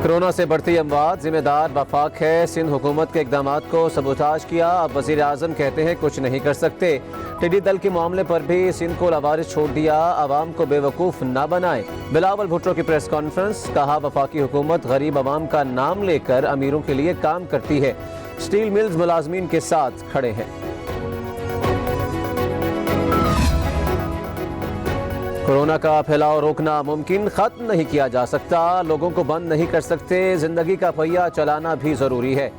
Corona से बढ़ती अमवात जिम्मेदार वफाक है। सिंध हुकूमत के इकदाम को सबूताज किया। अब वजीर आजम कहते हैं कुछ नहीं कर सकते। टिड्डी दल के मामले पर भी सिंध को लावारिस छोड़ दिया। आवाम को बेवकूफ़ ना बनाए। बिलावल भुट्टो की प्रेस कॉन्फ्रेंस, कहा वफाकी हुकूमत गरीब आवाम का नाम लेकर अमीरों के लिए काम करती है। स्टील मिल्स मुलाजमीन के साथ खड़े हैं। कोरोना का फैलाव रोकना मुमकिन, खत्म नहीं किया जा सकता। लोगों को बंद नहीं कर सकते। जिंदगी का पहिया चलाना भी जरूरी है।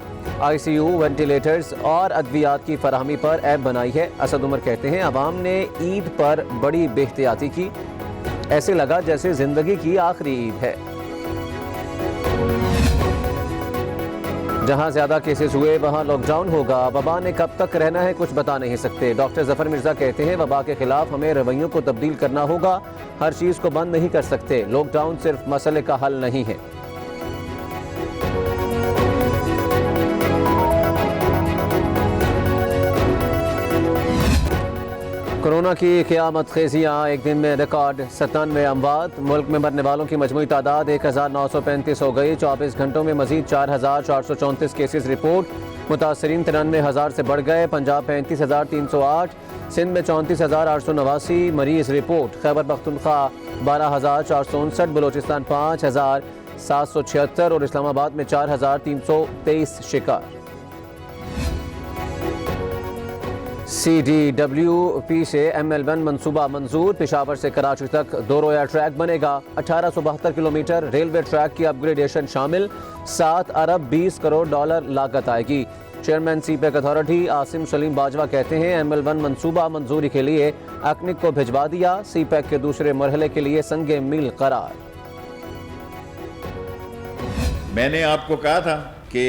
ICU, वेंटिलेटर्स और अद्वियात की फराहमी पर ऐप बनाई है। असद उमर कहते हैं अवाम ने ईद पर बड़ी बेहतियाती की। ऐसे लगा जैसे जिंदगी की आखिरी ईद है। जहां ज्यादा केसेस हुए वहां लॉकडाउन होगा। वबा ने कब तक रहना है कुछ बता नहीं सकते। डॉक्टर जफर मिर्जा कहते हैं वबा के खिलाफ हमें रवैयों को तब्दील करना होगा। हर चीज को बंद नहीं कर सकते। लॉकडाउन सिर्फ मसले का हल नहीं है। कोरोना की क़यामत खेजियाँ, एक दिन में रिकॉर्ड 97 अमवात। मुल्क में मरने वालों की मजमूई तादाद 1935 हो गई। 24 घंटों में मजीद 4434 केसेस रिपोर्ट। मुतासरीन 93,000 से बढ़ गए। पंजाब 35,308, सिंध में 34,889 मरीज रिपोर्ट। खैबर पख्तूनख्वा 12,459, बलोचिस्तान 5,776 और इस्लामाबाद में 4,323 शिकार। CDWP से ML1 मंसूबा मंजूर। पेशावर से कराची तक 2 रोया ट्रैक बनेगा। 1872 किलोमीटर रेलवे ट्रैक की अपग्रेडेशन शामिल। 7 अरब 20 करोड़ डॉलर लागत आएगी। Chairman CPEC authority Asim Salim Bajwa कहते हैं ML1 मंसूबा मंजूरी के लिए अकनिक को भिजवा दिया। CPEC के दूसरे मरहले के लिए संगे मील करार। मैंने आपको कहा था कि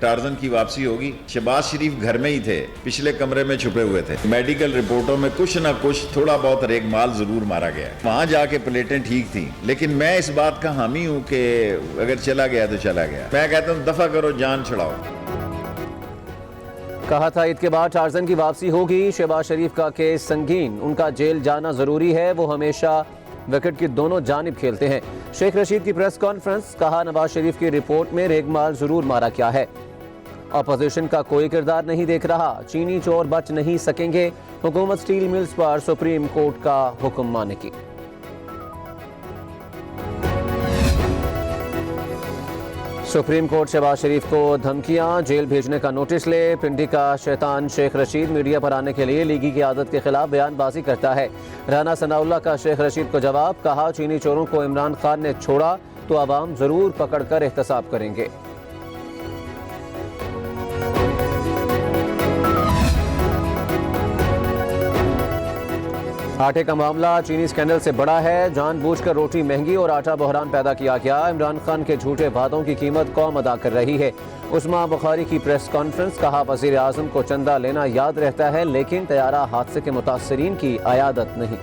टार्जन की वापसी होगी। शहबाज शरीफ घर में ही थे, पिछले कमरे में छुपे हुए थे। मेडिकल रिपोर्टों में कुछ ना कुछ थोड़ा बहुत रेगमाल जरूर मारा गया। वहां जाके प्लेटें ठीक थी, लेकिन मैं इस बात का हामी हूं कि अगर चला गया तो चला गया। मैं कहता हूं दफा करो, जान छुड़ाओ। कहा था ईद के बाद टार्जन की वापसी होगी। शहबाज शरीफ का केस संगीन, उनका जेल जाना जरूरी है। वो हमेशा विकेट की दोनों जानिब खेलते हैं। शेख रशीद की प्रेस कॉन्फ्रेंस, कहा नवाज शरीफ की रिपोर्ट में रेगमाल जरूर मारा क्या है। अपोजिशन का कोई किरदार नहीं देख रहा। चीनी चोर बच नहीं सकेंगे। हुकूमत स्टील मिल्स पर सुप्रीम कोर्ट का हुक्म मानेगी। सुप्रीम कोर्ट शहबाज शरीफ को धमकियां, जेल भेजने का नोटिस ले। पिंडी का शैतान शेख रशीद मीडिया पर आने के लिए लीगी की आदत के खिलाफ बयानबाजी करता है। राना सनाउल्लाह का शेख रशीद को जवाब, कहा चीनी चोरों को इमरान खान ने छोड़ा तो आवाम जरूर पकड़कर एहतसाब करेंगे। आटे का मामला चीनी स्कैंडल से बड़ा है। जानबूझकर रोटी महंगी और आटा बहरान पैदा किया गया। इमरान खान के झूठे वादों की कीमत कौम अदा कर रही है। उस्मा बुखारी की प्रेस कॉन्फ्रेंस, कहा वजीर आजम को चंदा लेना याद रहता है लेकिन तैयारा हादसे के मुतासरीन की अयादत नहीं।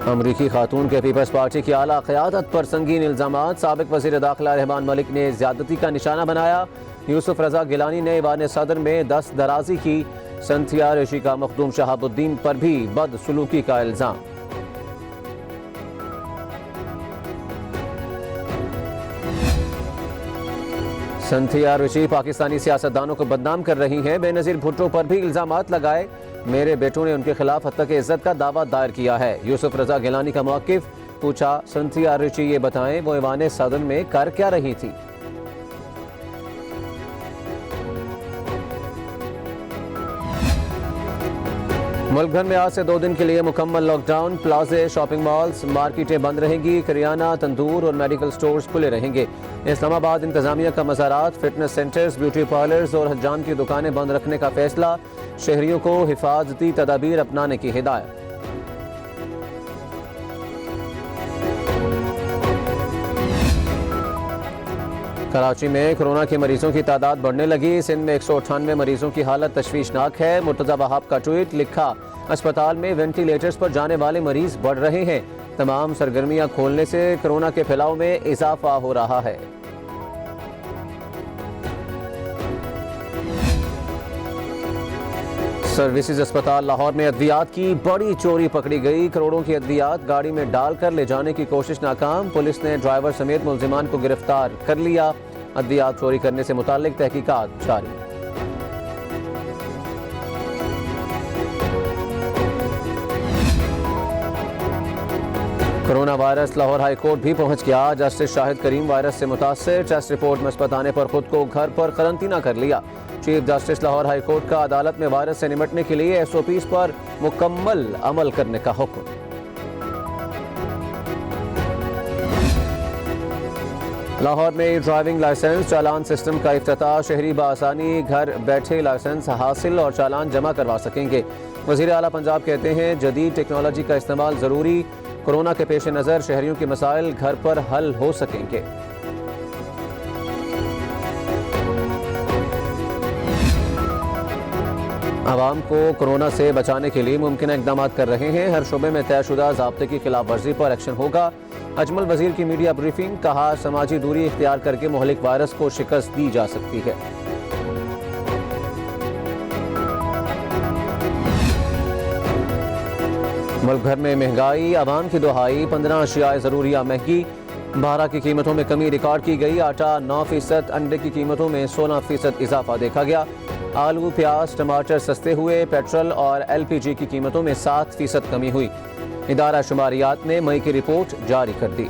अमरीकी खातून के पीपल्स पार्टी की आला क़यादत पर संगीन इल्जामात। साबिक वज़ीर दाखिला रहमान मलिक ने ज्यादती का निशाना बनाया। यूसुफ रजा गिलानी ने ईवान सदर में दस्त दराजी की। संथिया ऋषि का मखदूम शहाबुद्दीन पर भी बदसलूकी का इल्जाम। संथिया ऋषि पाकिस्तानी सियासतदानों को बदनाम कर रही हैं। बेनजीर भुट्टो पर भी इल्जामात लगाए। मेरे बेटों ने उनके खिलाफ हत्या के इज्जत का दावा दायर किया है। यूसुफ रजा गिलानी का मौकिफ पूछा, संथिया ऋषि ये बताएं वो ईवान सदर में कर क्या रही थी। मुल्क भर में आज से 2 दिन के लिए मुकम्मल लॉकडाउन। प्लाजे, शॉपिंग मॉल्स, मार्केटें बंद रहेंगी। करियाना, तंदूर और मेडिकल स्टोर्स खुले रहेंगे। इस्लामाबाद इंतजामिया का मज़ारात, फिटनेस सेंटर्स, ब्यूटी पार्लर्स और हजाम की दुकानें बंद रखने का फैसला। शहरियों को हिफाजती तदाबीर अपनाने की हिदायत। कराची में कोरोना के मरीजों की तादाद बढ़ने लगी। सिंध में 198 मरीजों की हालत तशवीशनाक है। मुर्तज़ा वहाब का ट्वीट, लिखा अस्पताल में वेंटिलेटर्स पर जाने वाले मरीज बढ़ रहे हैं। तमाम सरगर्मियां खोलने से कोरोना के फैलाव में इजाफा हो रहा है। सर्विसेज अस्पताल लाहौर में अद्वियात की बड़ी चोरी पकड़ी गई। करोड़ों की अद्वियात गाड़ी में डालकर ले जाने की कोशिश नाकाम। पुलिस ने ड्राइवर समेत मुलजिमान को गिरफ्तार कर लिया। अद्वियात चोरी करने से मुताल्लिक तहकीकात जारी। Corona virus Lahore high court भी पहुंच गया। जस्टिस शाहिद करीम वायरस से मुतासर, टेस्ट रिपोर्ट मुस्बत आने पर खुद को घर पर करंतना कर लिया। Chief justice Lahore high court का अदालत में वायरस से निपटने के लिए SOPs पर मुकम्मल अमल करने का हुक्म। लाहौर में ड्राइविंग लाइसेंस चालान सिस्टम का इफ्तिताह। शहरी बआसानी घर बैठे लाइसेंस हासिल और चालान जमा करवा सकेंगे। वज़ीर आला पंजाब कहते हैं जदीद टेक्नोलॉजी का इस्तेमाल ज़रूरी। कोरोना के पेश नज़र शहरियों के मसाइल घर पर हल हो सकेंगे। आवाम को कोरोना से बचाने के लिए मुमकिन इक़दाम कर रहे हैं। हर शोबे में तयशुदा ज़ाब्ते की खिलाफ वर्जी पर एक्शन होगा। अजमल वज़ीर की मीडिया ब्रीफिंग, कहा समाजी दूरी इख्तियार करके मुहलिक वायरस को शिकस्त दी जा सकती है। मुल्क भर में महंगाई, आवाम की दुहाई, 15 अशियाए ज़रूरिया महंगी। बारह की कीमतों में कमी रिकॉर्ड की गई। आटा 9%, अंडे की कीमतों में 16% इजाफा देखा गया। आलू, प्याज, टमाटर सस्ते हुए। पेट्रोल और LPG की कीमतों में 7% कमी हुई। इदारा शुमारियात ने मई की रिपोर्ट जारी कर दी।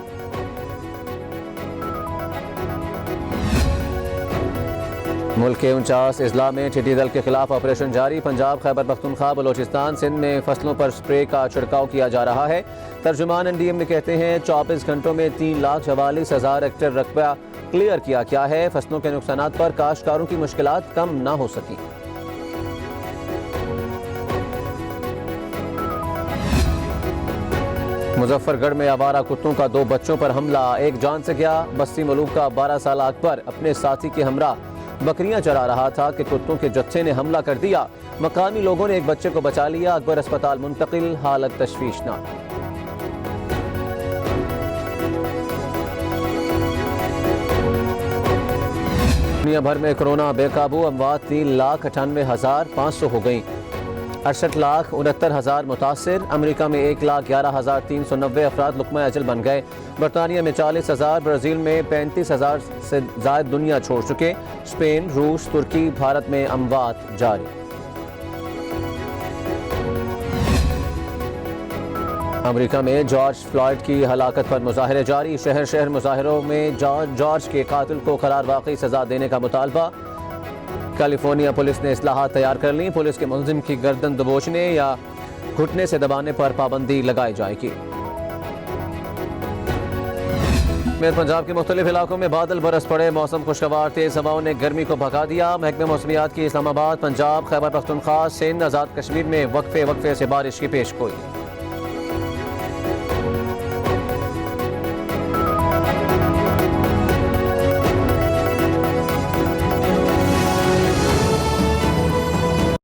मुल्क के 49 अजला में टिड्डी दल के खिलाफ ऑपरेशन जारी। पंजाब, खैबर पख्तूनख्वा, बलोचिस्तान, सिंध में फसलों पर स्प्रे का छिड़काव किया जा रहा है। तर्जुमान NDM में कहते हैं 24 घंटों में 3,44,000 हेक्टेयर रकबा क्लियर किया गया है। फसलों के नुकसान पर काश्तकारों की मुश्किलात कम न हो सकी। मुजफ्फरगढ़ में आवारा कुत्तों का 2 बच्चों पर हमला, एक जान से गया। बस्ती मलूक का 12 साल अकबर अपने साथी के हमरा बकरियां चरा रहा था कि कुत्तों के जत्थे ने हमला कर दिया। मकामी लोगों ने एक बच्चे को बचा लिया। अकबर अस्पताल मुंतकिल, हालत तशवीशनाक। दुनिया भर में कोरोना बेकाबू, अमवात 3,98,500 हो गई। 68,69,000 मुतासिर। अमेरिका में 1,11,390 अफराद लुक़्मा अजल बन गए। बरतानिया में 40,000, ब्राज़ील में 35,000 से ज़ायद दुनिया छोड़ चुके। स्पेन, रूस, तुर्की, भारत में अमवात जारी। अमेरिका में जॉर्ज फ्लॉयड की हलाकत पर मुजाहरे जारी। शहर शहर मुजाहरों में जॉर्ज के कातिल को करार वाकई सजा देने का मुतालबा। कैलिफोर्निया पुलिस ने इस्लाहात तैयार कर ली। पुलिस के मुलजिम की गर्दन दबोचने या घुटने से दबाने पर पाबंदी लगाई जाएगी। मेर पंजाब के मुख्तलिफ इलाकों में बादल बरस पड़े। मौसम खुशगवार, तेज हवाओं ने गर्मी को भगा दिया। महकमे मौसमियात की इस्लामाबाद, पंजाब, खैबर पख्तूनख्वा, सिंध, आज़ाद कश्मीर में वक्फे वक्फे से बारिश की पेशगोई।